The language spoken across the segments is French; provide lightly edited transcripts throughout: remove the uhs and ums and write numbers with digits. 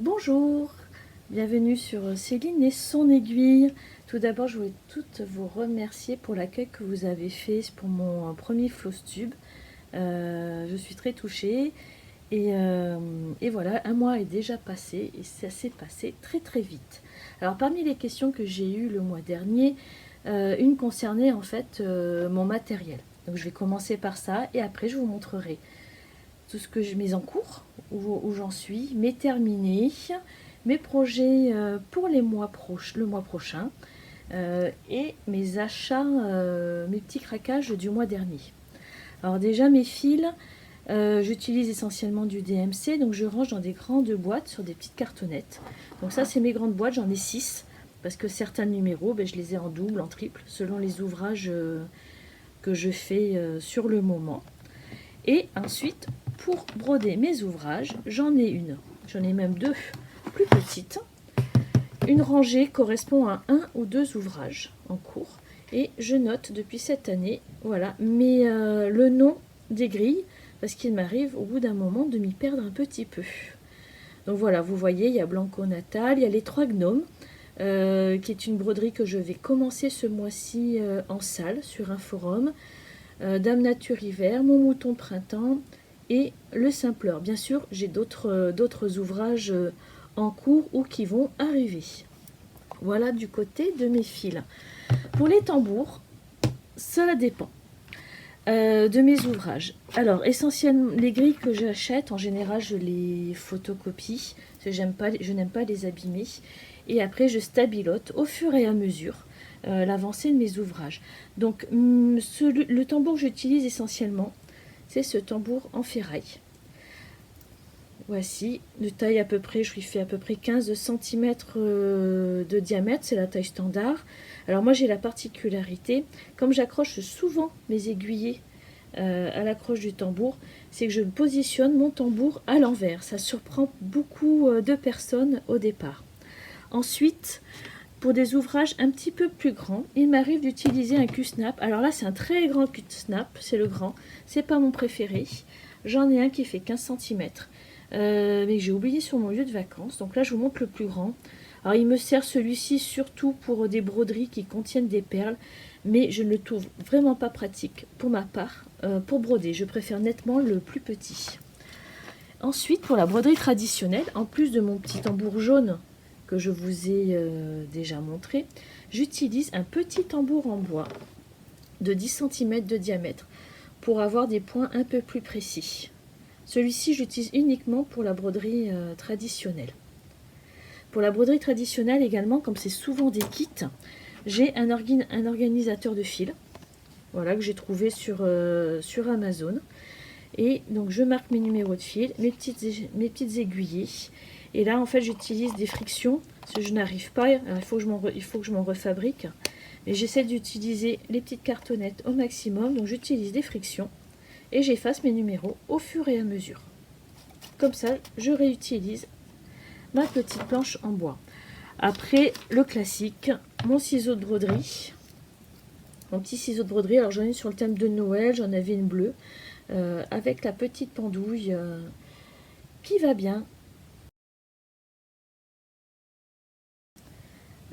Bonjour, bienvenue sur Céline et son aiguille. Tout d'abord, je voulais toutes vous remercier pour l'accueil que vous avez fait pour mon premier floss tube. Je suis très touchée et voilà, un mois est déjà passé et ça s'est passé très très vite. Alors parmi les questions que j'ai eues le mois dernier, une concernait en fait mon matériel. Donc je vais commencer par ça et après je vous montrerai tout ce que je mets en cours, où j'en suis, mes terminés, mes projets pour le mois prochain et mes achats, mes petits craquages du mois dernier. Alors déjà mes fils, j'utilise essentiellement du DMC, donc je range dans des grandes boîtes sur des petites cartonnettes. Donc ça c'est mes grandes boîtes, j'en ai 6 parce que certains numéros, je les ai en double, en triple, selon les ouvrages que je fais sur le moment. Et ensuite, pour broder mes ouvrages, j'en ai une. J'en ai même deux plus petites. Une rangée correspond à un ou deux ouvrages en cours. Et je note depuis cette année, voilà, mais le nom des grilles, parce qu'il m'arrive au bout d'un moment de m'y perdre un petit peu. Donc voilà, vous voyez, il y a Blanco Natal, il y a les trois gnomes, qui est une broderie que je vais commencer ce mois-ci en salle sur un forum. Dame Nature Hiver, Mon Mouton Printemps et Le Simpleur. Bien sûr, j'ai d'autres ouvrages en cours ou qui vont arriver. Voilà du côté de mes fils. Pour les tambours, ça dépend de mes ouvrages. Alors, essentiellement, les grilles que j'achète, en général, je les photocopie, parce que je n'aime pas les abîmer. Et après, je stabilote au fur et à mesure l'avancée de mes ouvrages. Donc, le tambour que j'utilise essentiellement, c'est ce tambour en ferraille. Voici, de taille à peu près, je lui fais à peu près 15 cm de diamètre, c'est la taille standard. Alors moi j'ai la particularité, comme j'accroche souvent mes aiguillets à l'accroche du tambour, c'est que je positionne mon tambour à l'envers. Ça surprend beaucoup de personnes au départ. Ensuite, pour des ouvrages un petit peu plus grands, il m'arrive d'utiliser un Q-snap. Alors là c'est un très grand Q-snap, c'est le grand, c'est pas mon préféré. J'en ai un qui fait 15 cm. Mais j'ai oublié sur mon lieu de vacances. Donc là, je vous montre le plus grand. Alors, il me sert celui-ci surtout pour des broderies qui contiennent des perles, mais je ne le trouve vraiment pas pratique pour ma part pour broder. Je préfère nettement le plus petit. Ensuite, pour la broderie traditionnelle, en plus de mon petit tambour jaune que je vous ai déjà montré, j'utilise un petit tambour en bois de 10 cm de diamètre pour avoir des points un peu plus précis. Celui-ci, j'utilise uniquement pour la broderie traditionnelle. Pour la broderie traditionnelle également, comme c'est souvent des kits, j'ai un organisateur de fils, voilà, que j'ai trouvé sur Amazon. Et donc je marque mes numéros de fil, mes petites aiguillées. Et là, en fait, j'utilise des frictions, parce que je n'arrive pas, il faut que je m'en refabrique. Mais j'essaie d'utiliser les petites cartonnettes au maximum, donc j'utilise des frictions. Et j'efface mes numéros au fur et à mesure. Comme ça, je réutilise ma petite planche en bois. Après, le classique, mon ciseau de broderie. Mon petit ciseau de broderie, alors j'en ai sur le thème de Noël, j'en avais une bleue, avec la petite pendouille qui va bien.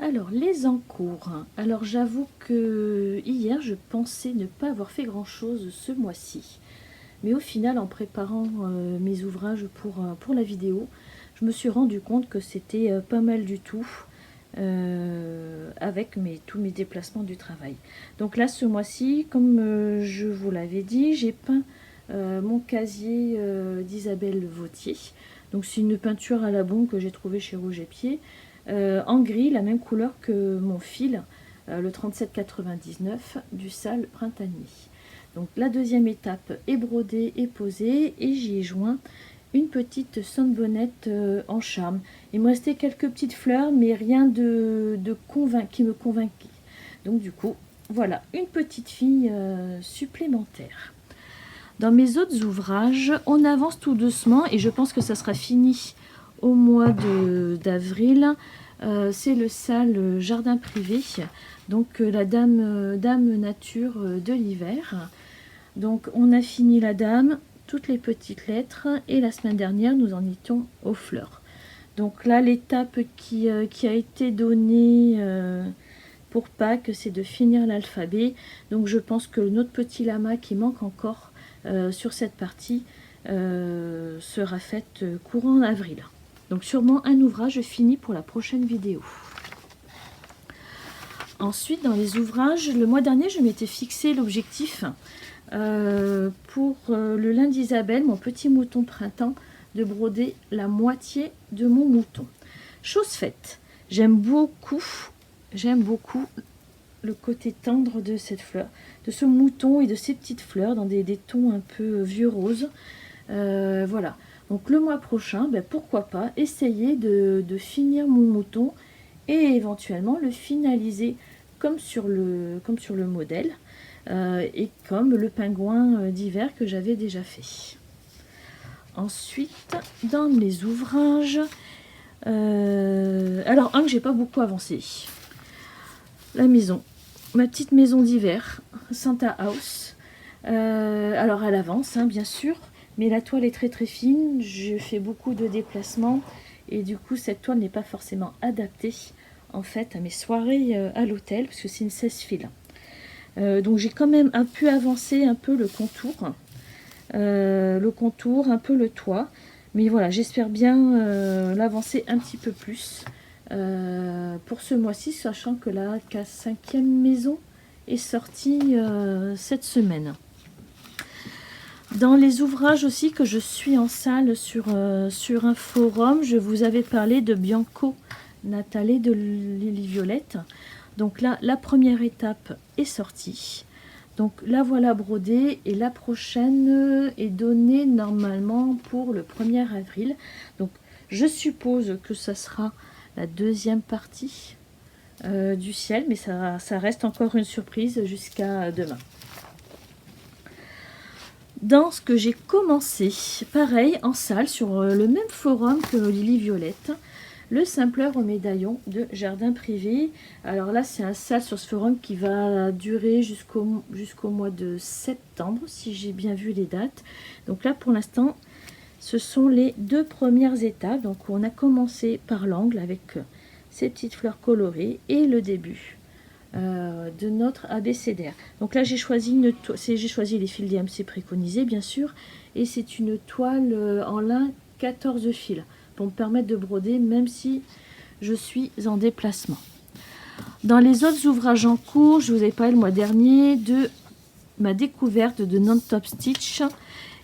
Alors, les encours. Alors, j'avoue que hier, je pensais ne pas avoir fait grand-chose ce mois-ci. Mais au final, en préparant mes ouvrages pour la vidéo, je me suis rendu compte que c'était pas mal du tout avec tous mes déplacements du travail. Donc là, ce mois-ci, comme je vous l'avais dit, j'ai peint mon casier d'Isabelle Vautier. Donc c'est une peinture à la bombe que j'ai trouvée chez Rouge et Pied, en gris, la même couleur que mon fil, le 3799 du Sale Printanier. Donc la deuxième étape est brodée et posée et j'y ai joint une petite sunbonnette en charme. Il me restait quelques petites fleurs mais rien qui me convainquait. Donc du coup, voilà, une petite fille supplémentaire. Dans mes autres ouvrages, on avance tout doucement et je pense que ça sera fini au mois d'avril. C'est le Sale Jardin Privé, donc la dame nature de l'hiver. Donc on a fini la dame, toutes les petites lettres et la semaine dernière nous en étions aux fleurs. Donc là, l'étape qui a été donnée pour Pâques, c'est de finir l'alphabet. Donc je pense que notre petit lama qui manque encore sur cette partie sera faite courant avril. Donc sûrement un ouvrage fini pour la prochaine vidéo. Ensuite, dans les ouvrages, le mois dernier, je m'étais fixé l'objectif pour le lin d'Isabelle, mon petit mouton printemps, de broder la moitié de mon mouton. Chose faite, j'aime beaucoup le côté tendre de cette fleur, de ce mouton et de ces petites fleurs dans des tons un peu vieux rose. Voilà, donc le mois prochain, ben, pourquoi pas essayer de finir mon mouton et éventuellement le finaliser comme sur le modèle et comme le pingouin d'hiver que j'avais déjà fait. Ensuite, dans mes ouvrages, alors un que j'ai pas beaucoup avancé, la maison, ma petite maison d'hiver, Santa House. Alors elle avance, hein, bien sûr, mais la toile est très très fine, je fais beaucoup de déplacements et du coup cette toile n'est pas forcément adaptée en fait à mes soirées à l'hôtel parce que c'est une 16 fils. Donc j'ai quand même pu avancer un peu le contour, un peu le toit, mais voilà, j'espère bien l'avancer un petit peu plus pour ce mois-ci, sachant que la 5e maison est sortie cette semaine. Dans les ouvrages aussi que je suis en salle sur un forum, je vous avais parlé de Bianco Natale de Lily Violette. Donc là, la première étape est sortie. Donc la voilà brodée et la prochaine est donnée normalement pour le 1er avril. Donc je suppose que ça sera la deuxième partie du ciel, mais ça reste encore une surprise jusqu'à demain. Dans ce que j'ai commencé, pareil, en salle, sur le même forum que Lily Violette, le simpleur au médaillon de Jardin Privé. Alors là, c'est un salle sur ce forum qui va durer jusqu'au mois de septembre, si j'ai bien vu les dates. Donc là, pour l'instant, ce sont les 2 premières étapes. Donc on a commencé par l'angle avec ces petites fleurs colorées et le début de notre abécédaire. Donc là j'ai choisi les fils DMC préconisés bien sûr, et c'est une toile en lin 14 fils pour me permettre de broder même si je suis en déplacement. Dans les autres ouvrages en cours, je vous ai parlé le mois dernier de ma découverte de Non-Top Stitch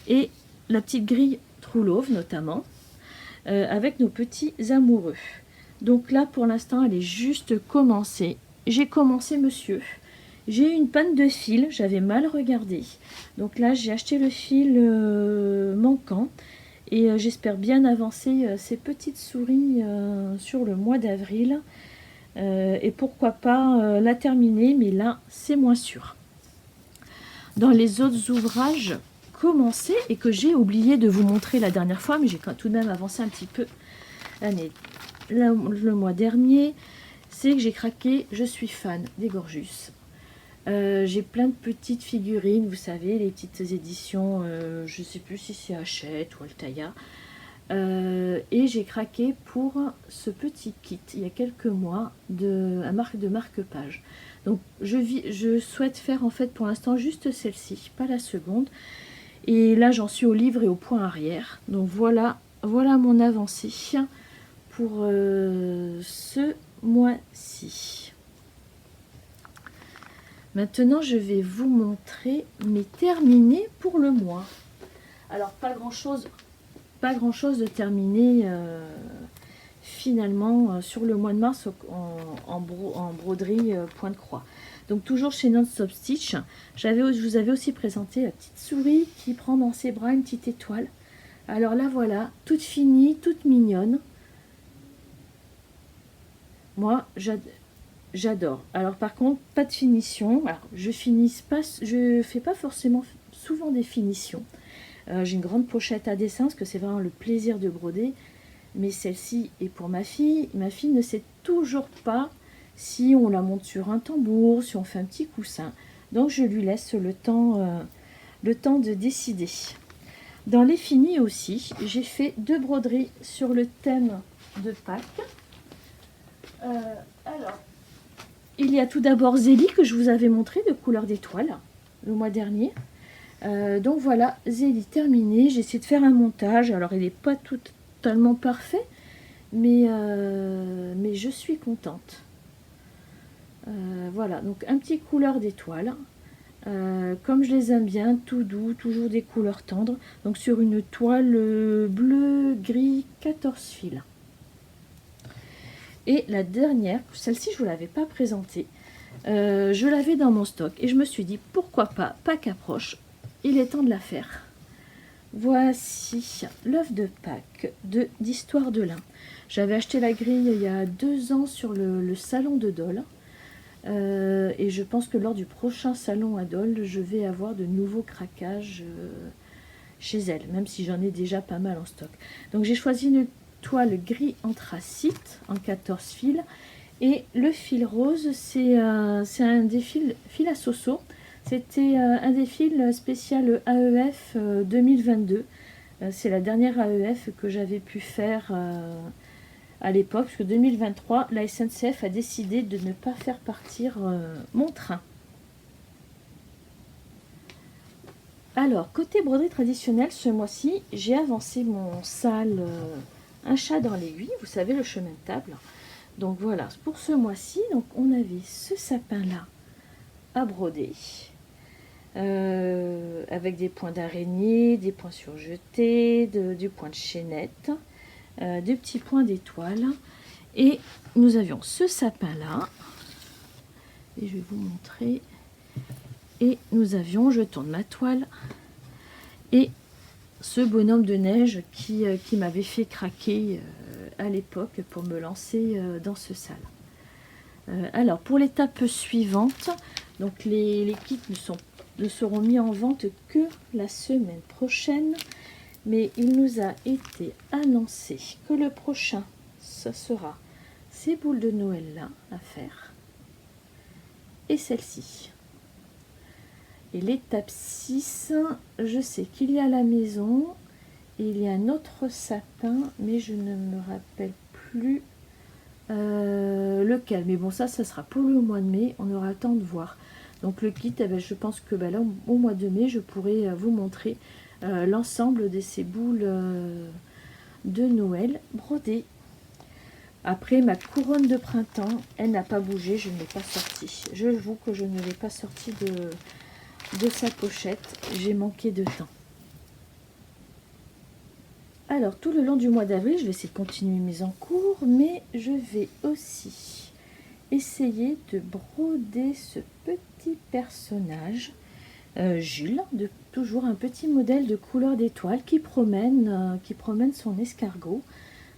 et la petite grille True Love notamment, avec nos petits amoureux. Donc là pour l'instant elle est juste commencée. J'ai commencé monsieur, j'ai eu une panne de fil, j'avais mal regardé, donc là j'ai acheté le fil manquant et j'espère bien avancer ces petites souris sur le mois d'avril et pourquoi pas la terminer, mais là c'est moins sûr. Dans les autres ouvrages commencés et que j'ai oublié de vous montrer la dernière fois, mais j'ai tout de même avancé un petit peu le mois dernier, c'est que j'ai craqué, je suis fan des Gorgus. J'ai plein de petites figurines, vous savez, les petites éditions, je ne sais plus si c'est Hachette ou Altaïa. Et j'ai craqué pour ce petit kit, il y a quelques mois, de marque-page. Donc je souhaite faire en fait pour l'instant juste celle-ci, pas la seconde. Et là j'en suis au livre et au point arrière. Donc voilà mon avancée pour ce mois-ci. Maintenant, je vais vous montrer mes terminés pour le mois. Alors, pas grand chose de terminé finalement sur le mois de mars en broderie point de croix. Donc, toujours chez Non-Stop Stitch, je vous avais aussi présenté la petite souris qui prend dans ses bras une petite étoile. Alors là, voilà, toute finie, toute mignonne. Moi, j'adore. Alors par contre, pas de finition. Alors, je fais pas forcément souvent des finitions. J'ai une grande pochette à dessin parce que c'est vraiment le plaisir de broder. Mais celle-ci est pour ma fille. Ma fille ne sait toujours pas si on la monte sur un tambour, si on fait un petit coussin. Donc je lui laisse le temps de décider. Dans les finis aussi, j'ai fait 2 broderies sur le thème de Pâques. Alors, il y a tout d'abord Zélie que je vous avais montré de couleur d'étoile le mois dernier. Donc voilà, Zélie terminée. J'ai essayé de faire un montage. Alors il n'est pas totalement parfait, mais je suis contente. Voilà, donc un petit couleur d'étoile. Comme je les aime bien, tout doux, toujours des couleurs tendres. Donc sur une toile bleu, gris, 14 fils. Et la dernière, celle-ci je ne vous l'avais pas présentée. Je l'avais dans mon stock et je me suis dit pourquoi pas, Pâques approche, il est temps de la faire. Voici l'œuf de Pâques d'Histoire de l'Ain. J'avais acheté la grille il y a 2 ans sur le salon de Dole. Et je pense que lors du prochain salon à Dole, je vais avoir de nouveaux craquages chez elle, même si j'en ai déjà pas mal en stock. Donc j'ai choisi une toile gris anthracite en 14 fils. Et le fil rose, c'est un des fils à Soso. C'était un des fils spécial AEF 2022. C'est la dernière AEF que j'avais pu faire à l'époque, parce que 2023, la SNCF a décidé de ne pas faire partir mon train. Alors, côté broderie traditionnelle, ce mois-ci, j'ai avancé mon sale un chat dans l'aiguille, vous savez, le chemin de table. Donc voilà, pour ce mois-ci, donc on avait ce sapin-là à broder, avec des points d'araignée, des points surjetés, du point de chaînette, des petits points d'étoile. Et nous avions ce sapin-là, et je vais vous montrer. Et nous avions, je tourne ma toile, et ce bonhomme de neige qui m'avait fait craquer à l'époque pour me lancer dans ce sale. Alors pour l'étape suivante, donc les kits ne seront mis en vente que la semaine prochaine, mais il nous a été annoncé que le prochain, ce sera ces boules de Noël là à faire et celle-ci. Et l'étape 6, je sais qu'il y a la maison, et il y a un autre sapin, mais je ne me rappelle plus lequel. Mais bon, ça sera pour le mois de mai, on aura le temps de voir. Donc le kit, eh ben, je pense que là, au mois de mai, je pourrai vous montrer l'ensemble de ces boules de Noël brodées. Après, ma couronne de printemps, elle n'a pas bougé, je ne l'ai pas sortie. Je avoue que je ne l'ai pas sortie de sa pochette, j'ai manqué de temps. Alors tout le long du mois d'avril, je vais essayer de continuer mes encours, mais je vais aussi essayer de broder ce petit personnage, Jules, toujours un petit modèle de couleur d'étoile qui promène son escargot.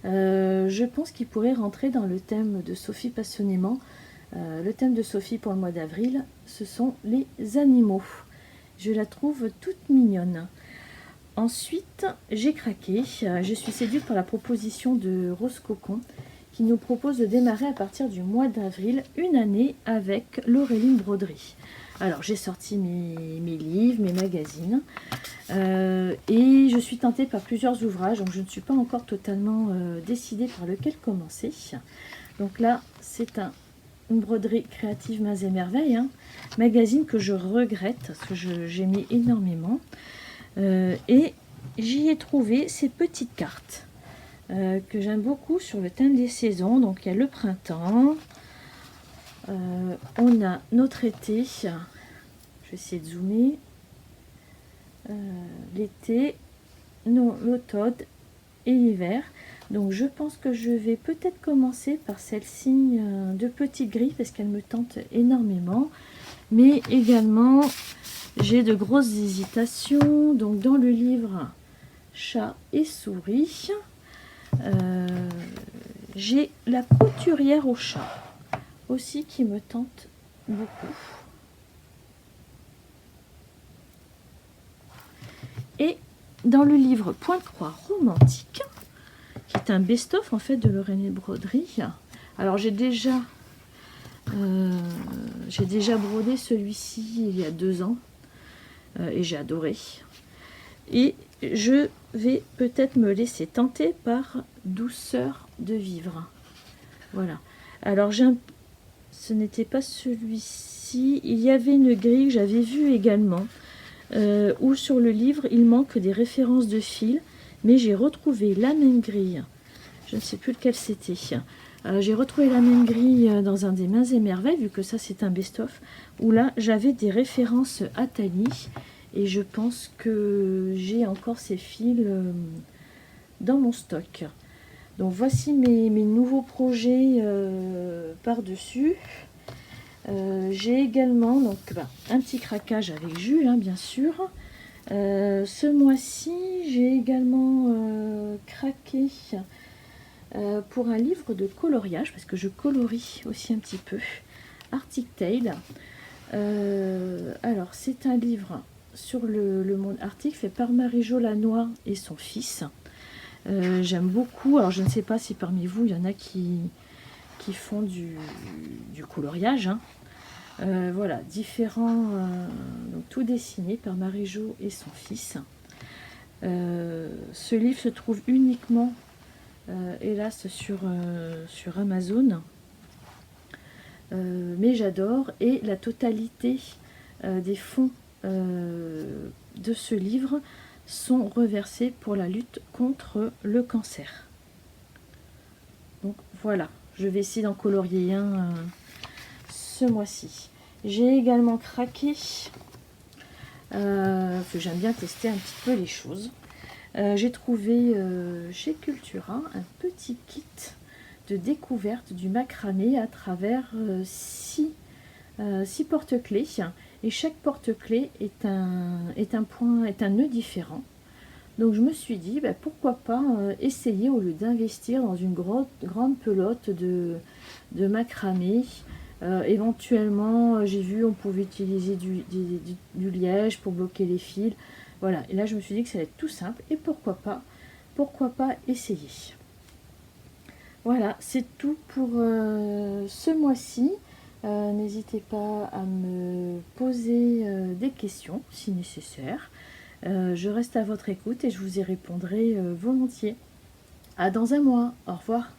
Je pense qu'il pourrait rentrer dans le thème de Sophie passionnément. Le thème de Sophie pour le mois d'avril, ce sont les animaux. Je la trouve toute mignonne. Ensuite, j'ai craqué. Je suis séduite par la proposition de Rose Cocon qui nous propose de démarrer à partir du mois d'avril une année avec l'Auréline Broderie. Alors, j'ai sorti mes livres, mes magazines et je suis tentée par plusieurs ouvrages, donc je ne suis pas encore totalement décidée par lequel commencer. Donc là, c'est une broderie créative Mains et Merveilles, hein, magazine que je regrette parce que j'ai mis énormément. Et j'y ai trouvé ces petites cartes que j'aime beaucoup sur le thème des saisons. Donc il y a le printemps, on a notre été, je vais essayer de zoomer, l'été, l'automne et l'hiver. Donc je pense que je vais peut-être commencer par celle-ci de petite grille parce qu'elle me tente énormément, mais également j'ai de grosses hésitations. Donc dans le livre Chat et souris, j'ai la couturière au chat aussi qui me tente beaucoup. Et dans le livre Point de croix romantique, qui est un best-of en fait de Lorraine Broderie. Alors j'ai déjà brodé celui-ci il y a 2 ans et j'ai adoré. Et je vais peut-être me laisser tenter par Douceur de vivre. Voilà. Alors, ce n'était pas celui-ci. Il y avait une grille que j'avais vue également, où sur le livre, il manque des références de fils, mais j'ai retrouvé la même grille. Je ne sais plus lequel c'était. J'ai retrouvé la même grille dans un des Mains et Merveilles, vu que ça c'est un best-of, où là j'avais des références à Thalie, et je pense que j'ai encore ces fils dans mon stock. Donc voici mes nouveaux projets par-dessus. J'ai également donc, un petit craquage avec Jules, hein, bien sûr. Ce mois-ci, j'ai également craqué pour un livre de coloriage, parce que je colorie aussi un petit peu. Arctic Tale. Alors, c'est un livre sur le monde arctique, fait par Marie-Jo Lannoy et son fils. J'aime beaucoup. Alors, je ne sais pas si parmi vous, il y en a qui font du coloriage. Hein. Voilà, différents, donc tout dessiné par Marie-Jo et son fils. Ce livre se trouve uniquement, hélas, sur Amazon. Mais j'adore, et la totalité des fonds de ce livre sont reversés pour la lutte contre le cancer. Donc voilà, je vais essayer d'en colorier un ce mois-ci. J'ai également craqué, que j'aime bien tester un petit peu les choses. J'ai trouvé chez Cultura un petit kit de découverte du macramé à travers 6 porte-clés, et chaque porte-clés est un nœud différent. Donc je me suis dit pourquoi pas essayer, au lieu d'investir dans une grande pelote de macramé. Éventuellement j'ai vu on pouvait utiliser du liège pour bloquer les fils. Voilà, et là je me suis dit que ça allait être tout simple, et pourquoi pas essayer. Voilà, c'est tout pour ce mois-ci. N'hésitez pas à me poser des questions si nécessaire. Je reste à votre écoute et je vous y répondrai volontiers. À dans un mois. Au revoir.